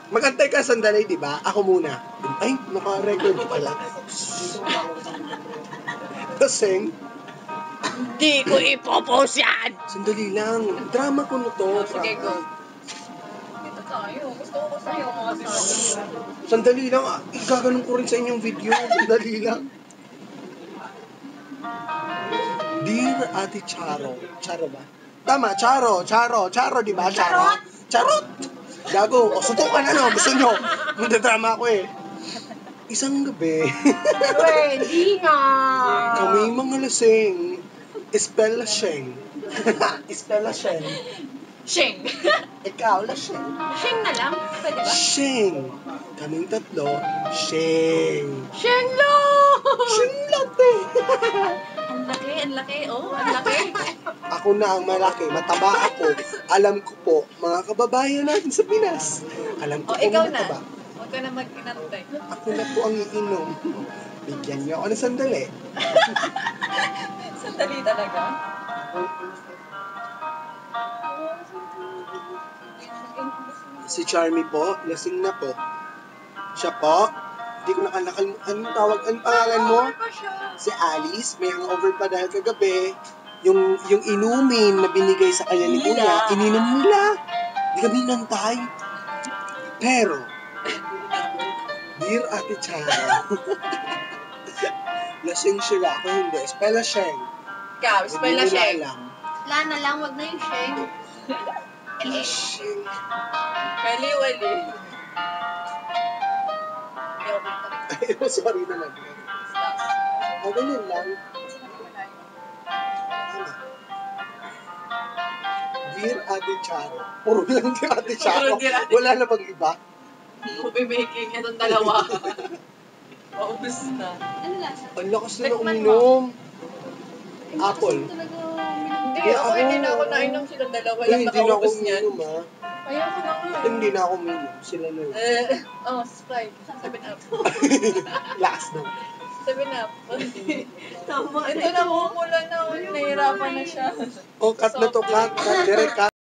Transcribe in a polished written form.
Magantay ka sandali, di ba? Ako muna. Ay, naka-record pala. Kasing, Hindi ko ipopost yan! sandali lang. Drama ko na to. Sige, go. Drama. Dito tayo. Gusto ko sa'yo mga sabi. Sandali lang. Igaganon ko rin sa inyong video. Sandali lang. Dear Ate Charo. Charo ba? Tama, Charo. Charo, di ba? Charo. Charot! Gago. O, sutukan ano. Gusto nyo. Magdadrama ako eh. Isang gabi. Hindi nga. Kami mga lasing. Espela Sheng. Espela Sheng. Sheng. Ikaw, lasing. Sheng na lang. Pwede ba? Sheng. Kaming tatlo. Sheng. Sheng lo! Sheng latte. Ang laki. Oh, ang laki. Ako na ang malaki. Mataba ako. Alam ko po, mga kababayan natin sa Pinas. Alam ko Oh, po ikaw na. mataba. Huwag ka na mag-inantay. Ako na po ang iinom. Bigyan niyo ako ng sandali. Sandali talaga. Si Charmy po, lasing na po. Siya po, hindi ko anong pangalan mo? Si Alice, may hangover pa dahil kagabi. Yung inumin na binigay sa kanya ni Kuya, ininom nila. Hindi kami nantay. Pero, dear Ate Charo, lasing sila, ako hindi. Espela Sheng. Ikaw, spell na Hindi nila Sheng. alam. Wala na lang, wag na yung Sheng. Sheng. Wali. Ay, sorry naman. O, ganyan lang. Tama. Dear Ate Charo. Puro lang Dear Ate Charo. Puro Dear Ate Wala na bang iba? Movie making, itong dalawa. Maubos na. Ano lasa? Ang lakas na Tikman mo. uminom. Apple. Talaga, Hindi, Eh, ako ako- hindi na ako nainom silang dalawa Ay, lang hindi na ako nakaubos niyan. uminom ha. Ayoko na nga. Hindi na ako uminom. Sila na lang. Sprite. 7-Up. Lakas na. 7-Up. Tama. Ito na, mumula na. Nahihirapan na siya. O, cut na to, cut. Cut, direct cut.